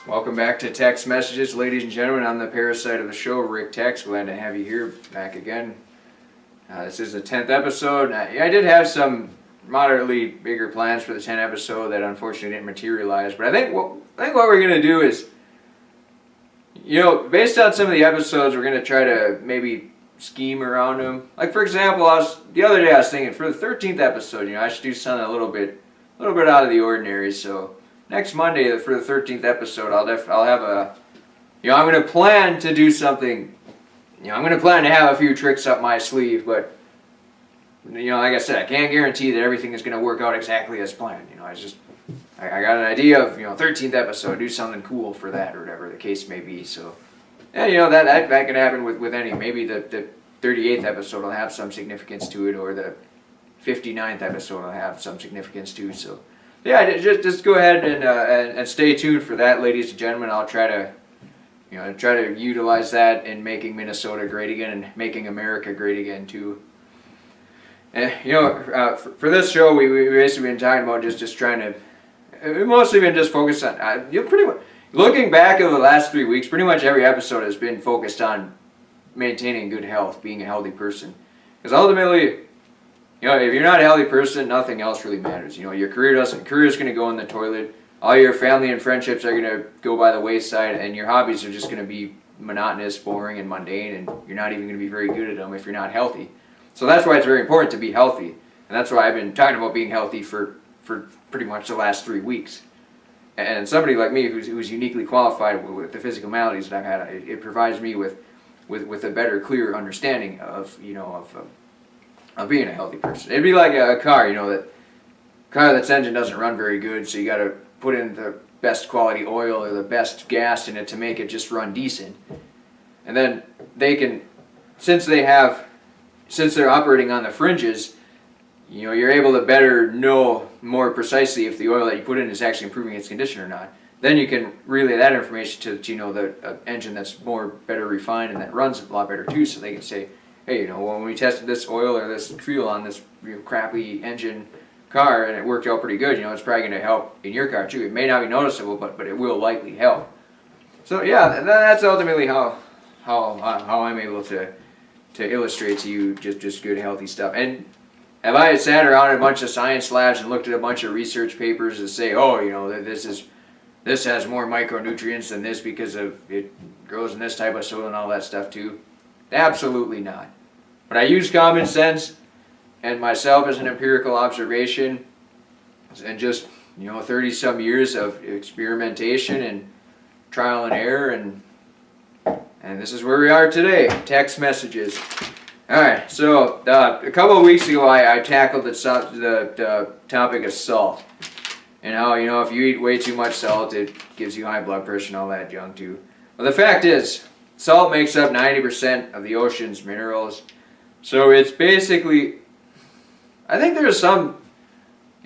Welcome back to Text Messages, ladies and gentlemen. I'm the parasite of the show, Rick Tex. Glad to have you here back again. This is the 10th episode. I did have some moderately bigger plans for the 10th episode that unfortunately didn't materialize. But I think what we're going to do is, based on some of the episodes, we're going to try to maybe scheme around them. Like, for example, the other day I was thinking for the 13th episode, I should do something a little bit out of the ordinary. So next Monday for the 13th episode, I'll have I'm going to plan to do something. I'm going to plan to have a few tricks up my sleeve, but like I said, I can't guarantee that everything is going to work out exactly as planned. I got an idea of 13th episode, do something cool for that or whatever the case may be. So yeah, that can happen with any. Maybe the 38th episode will have some significance to it, or the 59th episode will have some significance too. So yeah, just go ahead and stay tuned for that, ladies and gentlemen. I'll try to utilize that in making Minnesota great again and making America great again too. And for this show, we basically been talking about just trying to. We've mostly been just focused on. Pretty much looking back over the last 3 weeks, pretty much every episode has been focused on maintaining good health, being a healthy person. Because ultimately, if you're not a healthy person, nothing else really matters. Your career is going to go in the toilet. All your family and friendships are going to go by the wayside, and your hobbies are just going to be monotonous, boring, and mundane, and you're not even going to be very good at them if you're not healthy. So that's why it's very important to be healthy, and that's why I've been talking about being healthy for pretty much the last 3 weeks. And somebody like me who's uniquely qualified with the physical maladies that I've had, it provides me with a better, clearer understanding of being a healthy person. It'd be like a car, that car that's engine doesn't run very good, so you got to put in the best quality oil or the best gas in it to make it just run decent. And then they can, since they're operating on the fringes, you're able to better know more precisely if the oil that you put in is actually improving its condition or not. Then you can relay that information to the engine that's better refined and that runs a lot better too, so they can say, hey, when we tested this oil or this fuel on this crappy engine car and it worked out pretty good, it's probably going to help in your car too. It may not be noticeable, but it will likely help. So yeah, that's ultimately how I'm able to illustrate to you just good healthy stuff. And if I had sat around in a bunch of science labs and looked at a bunch of research papers that say, this has more micronutrients than this because it grows in this type of soil and all that stuff too, absolutely not. But I use common sense and myself as an empirical observation, and just 30 some years of experimentation and trial and error, and this is where we are today. Text messages. All right, so a couple of weeks ago I tackled the topic of salt, and how if you eat way too much salt it gives you high blood pressure and all that junk too. Well, the fact is, salt makes up 90% of the ocean's minerals, so it's basically, I think there's some,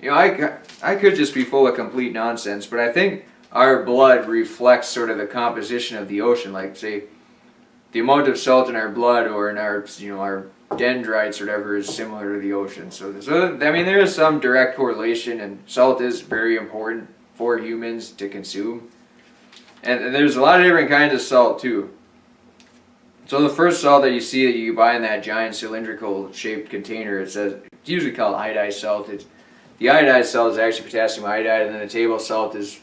I could just be full of complete nonsense, but I think our blood reflects sort of the composition of the ocean. Like, say, the amount of salt in our blood or in our, our dendrites or whatever is similar to the ocean. So I mean, there is some direct correlation, and salt is very important for humans to consume. And there's a lot of different kinds of salt too. So the first salt that you see that you buy in that giant cylindrical shaped container, it's usually called iodized salt. The iodized salt is actually potassium iodide, and then the table salt is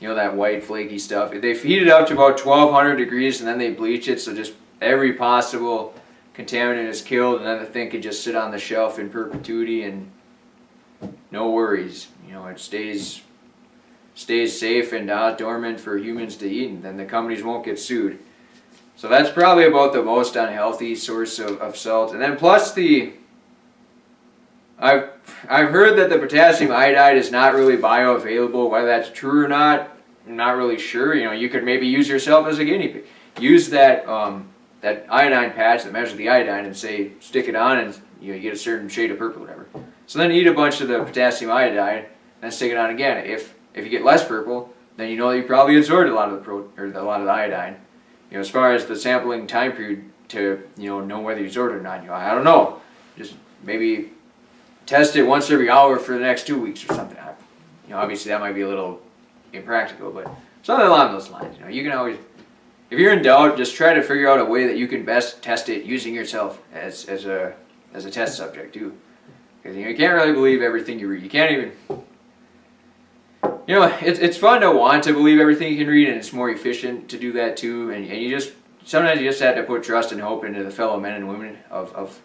that white flaky stuff. They heat it up to about 1200 degrees and then they bleach it, so just every possible contaminant is killed, and then the thing can just sit on the shelf in perpetuity and no worries. It stays safe and not dormant for humans to eat, and then the companies won't get sued. So that's probably about the most unhealthy source of salt. And then plus I've heard that the potassium iodide is not really bioavailable. Whether that's true or not, I'm not really sure. You could maybe use yourself as a guinea pig. Use that iodine patch that measures the iodine and stick it on, and you get a certain shade of purple or whatever. So then eat a bunch of the potassium iodide and then stick it on again. If you get less purple, then you probably absorbed a lot of the iodine. As far as the sampling time period to know whether you absorbed it or not, I don't know. Just maybe test it once every hour for the next 2 weeks or something. Obviously that might be a little impractical, but something along those lines. You can always, if you're in doubt, just try to figure out a way that you can best test it using yourself as a test subject too. Because you can't really believe everything you read. You can't even. It's fun to want to believe everything you can read, and it's more efficient to do that too. And sometimes you just have to put trust and hope into the fellow men and women of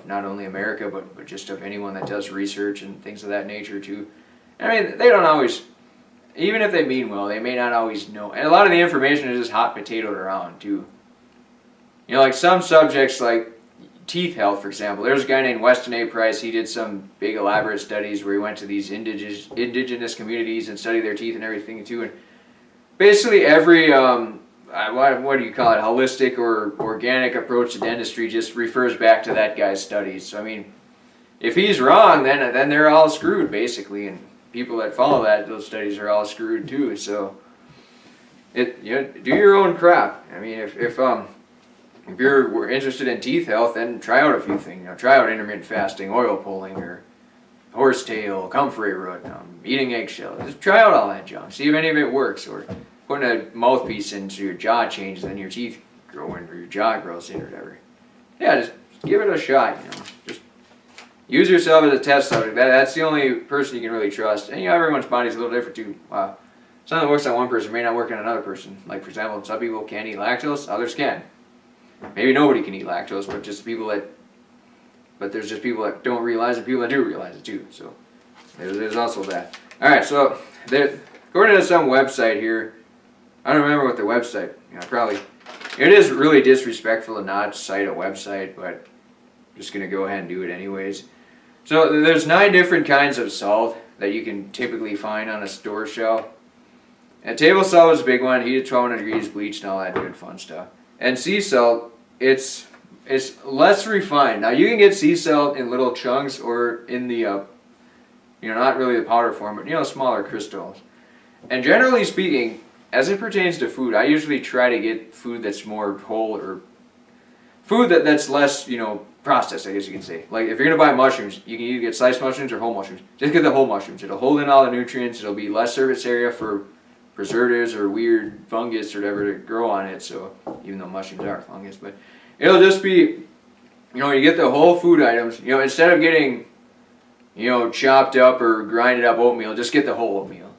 not only America, but just of anyone that does research and things of that nature too. I mean, they don't always, even if they mean well, they may not always know. And a lot of the information is just hot potatoed around too. Like some subjects like teeth health, for example. There's a guy named Weston A. Price. He did some big elaborate studies where he went to these indigenous communities and studied their teeth and everything too. And basically every what do you call it, holistic or organic approach to dentistry just refers back to that guy's studies. So I mean, if he's wrong, then they're all screwed basically, and people that follow those studies are all screwed too. So do your own crap. I mean, if if you're interested in teeth health, then try out a few things. Try out intermittent fasting, oil pulling, or horsetail, comfrey root, eating eggshells. Just try out all that junk. See if any of it works. Or putting a mouthpiece into your jaw changes and your teeth grow in, or your jaw grows in, or whatever. Yeah, just give it a shot. Just use yourself as a test subject. That's the only person you can really trust. And everyone's body's a little different too. Something that works on one person may not work on another person. Like, for example, some people can't eat lactose, others can. Maybe nobody can eat lactose, but there's just people that don't realize it, people that do realize it too. So there's also that. All right, so according to some website here, I don't remember what the website. Probably it is really disrespectful to not cite a website, but I'm just gonna go ahead and do it anyways. So there's 9 different kinds of salt that you can typically find on a store shelf. And table salt is a big one, heated 1200 degrees, bleached, and all that good fun stuff. And sea salt, it's less refined. Now you can get sea salt in little chunks or in the, not really the powder form, but smaller crystals. And generally speaking, as it pertains to food, I usually try to get food that's more whole, or food that's less, processed, I guess you can say. Like if you're gonna buy mushrooms, you can either get sliced mushrooms or whole mushrooms. Just get the whole mushrooms. It'll hold in all the nutrients. It'll be less surface area for preservatives or weird fungus or whatever to grow on it. So even though mushrooms are fungus, but it'll just be, you get the whole food items. Instead of getting, chopped up or grinded up oatmeal, just get the whole oatmeal.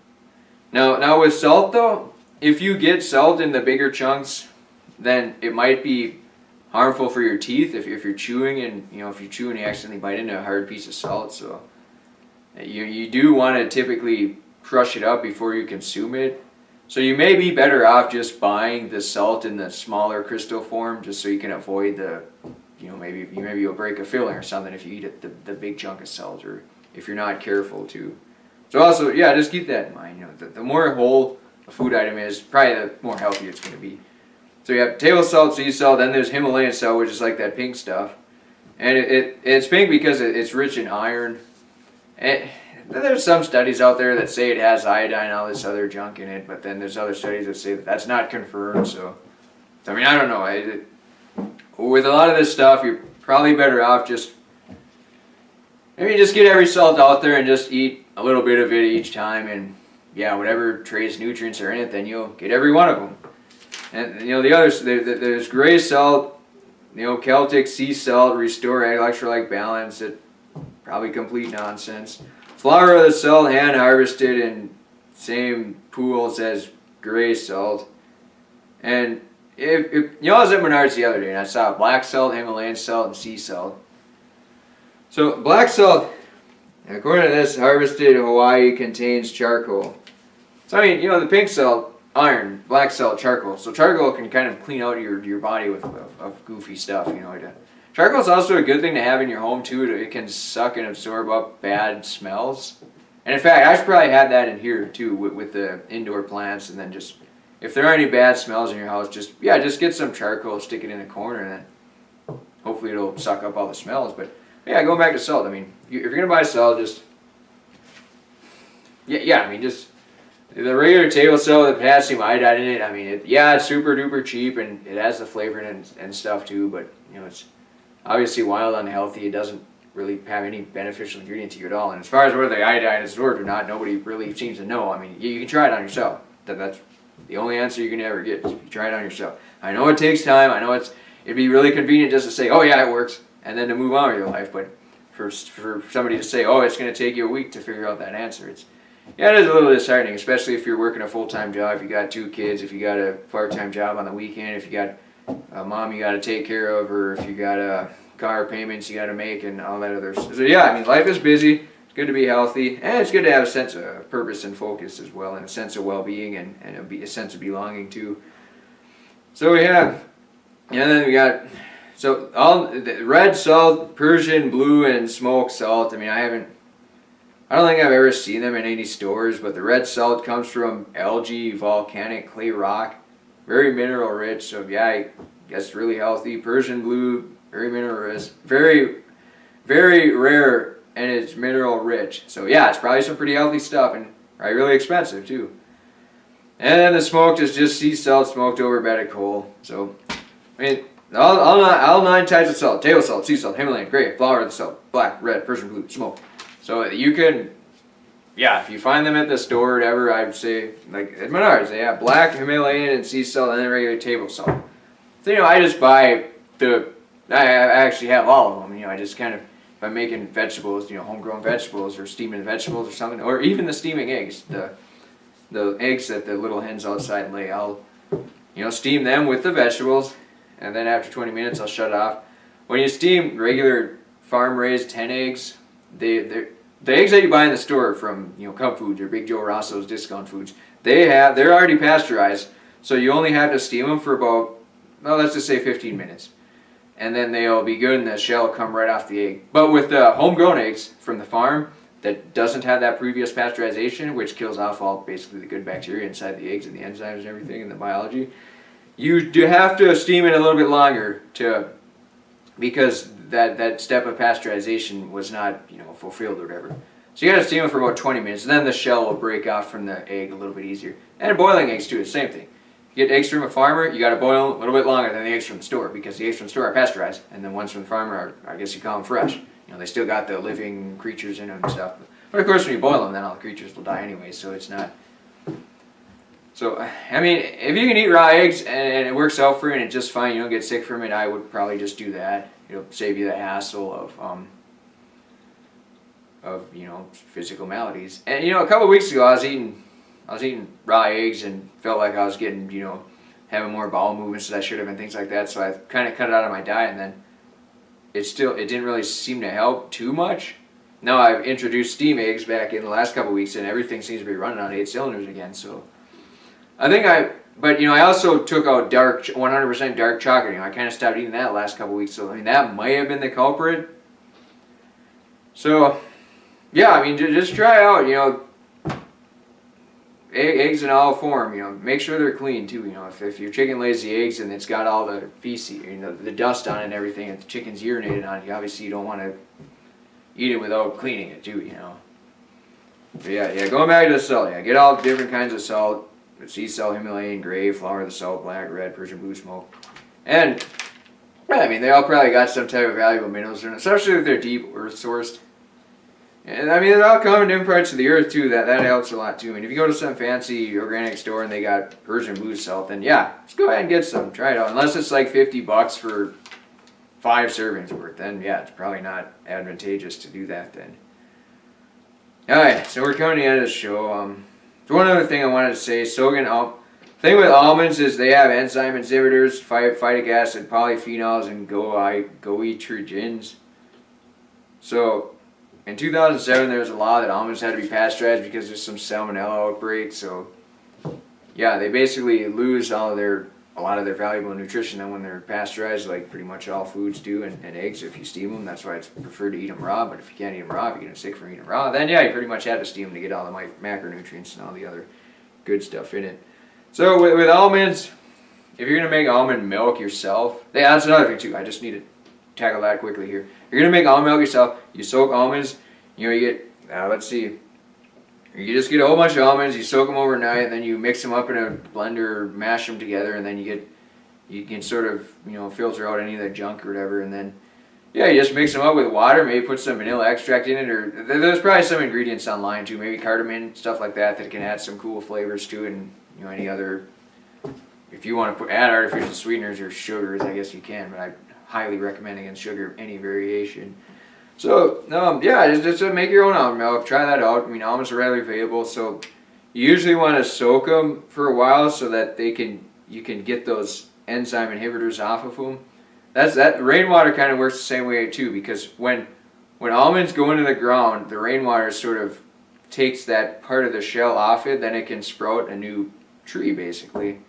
Now with salt though, if you get salt in the bigger chunks, then it might be harmful for your teeth if you're chewing, and if you chew and you accidentally bite into a hard piece of salt. So you do want to typically crush it up before you consume it. So you may be better off just buying the salt in the smaller crystal form, just so you can avoid the, maybe you'll break a filling or something if you eat it, the big chunk of salt, or if you're not careful too. So also, just keep that in mind. The more whole a food item is, probably the more healthy it's going to be. So you have table salt, sea salt, then there's Himalayan salt, which is like that pink stuff. And it's pink because it's rich in iron. And there's some studies out there that say it has iodine and all this other junk in it, but then there's other studies that say that that's not confirmed. So I don't know. With a lot of this stuff, you're probably better off just get every salt out there and just eat a little bit of it each time, and whatever trace nutrients are in it, then you'll get every one of them. And the others, there's gray salt, Celtic sea salt, restore electrolyte balance. It probably complete nonsense. Flour of the salt, hand harvested in same pools as gray salt. And I was at Menards the other day and I saw black salt, Himalayan salt, and sea salt. So black salt, according to this, harvested in Hawaii, contains charcoal. So the pink salt, iron, black salt, charcoal. So charcoal can kind of clean out your body of goofy stuff. Charcoal is also a good thing to have in your home too. It can suck and absorb up bad smells. And in fact, I should probably have that in here too with the indoor plants. And then just, if there are any bad smells in your house, just get some charcoal, stick it in the corner, and then hopefully it'll suck up all the smells. But going back to salt, if you're gonna buy salt, just just the regular table salt with potassium iodide in it. It's super duper cheap and it has the flavor and stuff too. But it's obviously wild unhealthy. It doesn't really have any beneficial ingredient to you at all. And as far as whether the iodine is absorbed or not, nobody really seems to know. You can try it on yourself. That's the only answer you can ever get. Is you try it on yourself. I know it takes time. I know it'd be really convenient just to say, oh yeah, it works, and then to move on with your life. But for somebody to say, oh, it's going to take you a week to figure out that answer, it is a little disheartening, especially if you're working a full-time job, if you got 2 kids, if you got a part-time job on the weekend, if you got a mom you got to take care of, or if you got car payments you got to make and all that other stuff. So life is busy. It's good to be healthy, and it's good to have a sense of purpose and focus as well, and a sense of well-being and a sense of belonging too. So and then we got all the red salt, Persian blue, and smoked salt. I don't think I've ever seen them in any stores, but the red salt comes from algae, volcanic clay rock, very mineral rich. So I guess really healthy. Persian blue, very mineral rich, very, very rare, and it's mineral rich. So it's probably some pretty healthy stuff, and probably really expensive too. And then the smoked is just sea salt smoked over bedded coal. So All nine types of salt: table salt, sea salt, Himalayan, gray, flour of the salt, black, red, Persian blue, smoke. So you can, yeah, if you find them at the store or whatever, I'd say, like at Menards, they have black, Himalayan, and sea salt, and then regular table salt. So, I just buy I actually have all of them. I just kind of, if I'm making vegetables, homegrown vegetables or steaming vegetables or something, or even the steaming eggs, the eggs that the little hens outside lay, I'll, steam them with the vegetables, and then after 20 minutes, I'll shut it off. When you steam regular farm-raised hen eggs, the eggs that you buy in the store from, Cub Foods or Big Joe Rosso's Discount Foods, they're already pasteurized, so you only have to steam them for about, well, let's just say 15 minutes. And then they'll be good and the shell will come right off the egg. But with the homegrown eggs from the farm that doesn't have that previous pasteurization, which kills off all basically the good bacteria inside the eggs and the enzymes and everything and the biology, you do have to steam it a little bit longer because that step of pasteurization was not fulfilled or whatever. So you got to steam it for about 20 minutes, and then the shell will break off from the egg a little bit easier. And boiling eggs too, the same thing. You get eggs from a farmer, you got to boil them a little bit longer than the eggs from the store because the eggs from the store are pasteurized, and the ones from the farmer are, I guess you call them fresh. They still got the living creatures in them and stuff. But of course, when you boil them, then all the creatures will die anyway, so it's not. So, if you can eat raw eggs and it works out for you and it's just fine, you don't get sick from it, I would probably just do that. It'll save you the hassle of physical maladies. And a couple of weeks ago, I was eating raw eggs and felt like I was getting, having more bowel movements than I should have and things like that. So I kind of cut it out of my diet, and then it didn't really seem to help too much. Now I've introduced steam eggs back in the last couple of weeks, and everything seems to be running on 8 cylinders again. So but I also took out 100% dark chocolate. I kind of stopped eating that last couple of weeks. So that might have been the culprit. So yeah, just try out, eggs in all form, make sure they're clean too. If your chicken lays the eggs and it's got all the feces, the dust on it and everything, if the chicken's urinated on it, obviously you don't want to eat it without cleaning it too. But yeah, going back to the salt, get all different kinds of salt: sea salt, Himalayan, gray, flour of the salt, black, red, Persian blue, smoke, and they all probably got some type of valuable minerals in it, especially if they're deep earth sourced. And they're all coming in different parts of the earth too. That helps a lot too. If you go to some fancy organic store and they got Persian blue salt, then yeah, just go ahead and get some. Try it out. Unless it's like $50 for 5 servings worth, then yeah, it's probably not advantageous to do that then. All right, so we're coming to the end of the show. So one other thing I wanted to say: thing with almonds is they have enzyme inhibitors, phytic acid, polyphenols, and goitrogens. So in 2007, there was a law that almonds had to be pasteurized because there's some salmonella outbreak. So, yeah, they basically lose a lot of their valuable nutrition then when they're pasteurized, like pretty much all foods do, and eggs if you steam them. That's why it's preferred to eat them raw. But if you can't eat them raw, if you get sick from eating them raw, then yeah, you pretty much have to steam them to get all the macronutrients and all the other good stuff in it. So with almonds, if you're gonna make almond milk yourself, that's another thing too. I just need to tackle that quickly here. You're gonna make almond milk yourself. You soak almonds. You get let's see. You just get a whole bunch of almonds. You soak them overnight, and then you mix them up in a blender, mash them together, and then you can sort of filter out any of the junk or whatever, and then yeah, you just mix them up with water. Maybe put some vanilla extract in it, or there's probably some ingredients online too. Maybe cardamom, stuff like that can add some cool flavors to it, and any other. If you want to add artificial sweeteners or sugars, I guess you can, but I highly recommend against sugar any variation. So yeah, just make your own almond milk. Try that out. Almonds are readily available, so you usually want to soak them for a while so that you can get those enzyme inhibitors off of them. Rainwater kind of works the same way too, because when almonds go into the ground, the rainwater sort of takes that part of the shell off it. Then it can sprout a new tree basically.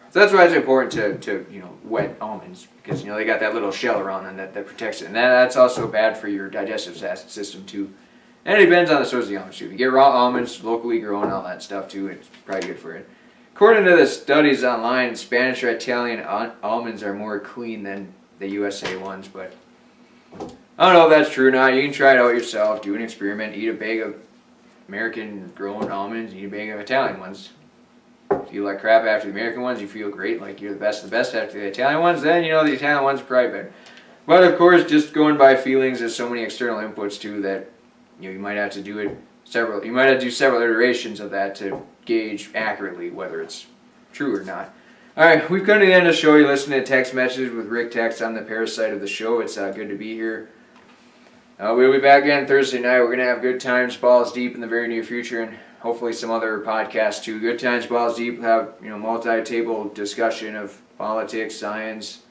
So that's why it's important to wet almonds, because they got that little shell around them that protects it, and that's also bad for your digestive system too. And it depends on the source of the almonds too. If you get raw almonds, locally grown, all that stuff too, it's probably good for it. According to the studies online, Spanish or Italian almonds are more clean than the USA ones, but I don't know if that's true or not. You can try it out yourself, do an experiment, eat a bag of American grown almonds, eat a bag of Italian ones. If you like crap after the American ones, you feel great, like you're the best of the best after the Italian ones, then you know the Italian ones are probably better. But of course, just going by feelings, there's so many external inputs too that you might have to do it you might have to do several iterations of that to gauge accurately whether it's true or not. Alright, we've come to the end of the show. You're listening to Text Messages with Rick Text. I'm the parasite of the show. It's good to be here. We'll be back again Thursday night. We're going to have Good Times, Balls Deep in the very near future, and hopefully some other podcasts too. Good Times, Balls Deep will have multi-table discussion of politics, science,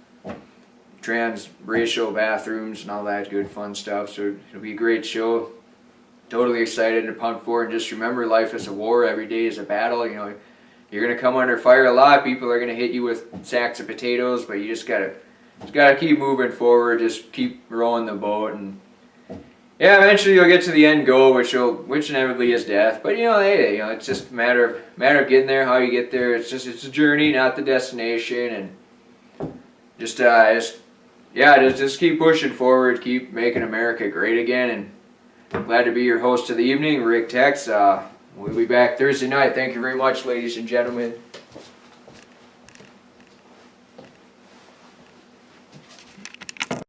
trans-racial bathrooms, and all that good fun stuff. So it'll be a great show. Totally excited and pumped for it. And just remember, life is a war. Every day is a battle. You're going to come under fire a lot. People are going to hit you with sacks of potatoes, but you just gotta keep moving forward. Just keep rowing the boat, and yeah, eventually you'll get to the end goal, which inevitably is death. But hey, it's just a matter of getting there. How you get there, it's a journey, not the destination. And just keep pushing forward, keep making America great again. And I'm glad to be your host of the evening, Rick Tex. We'll be back Thursday night. Thank you very much, ladies and gentlemen.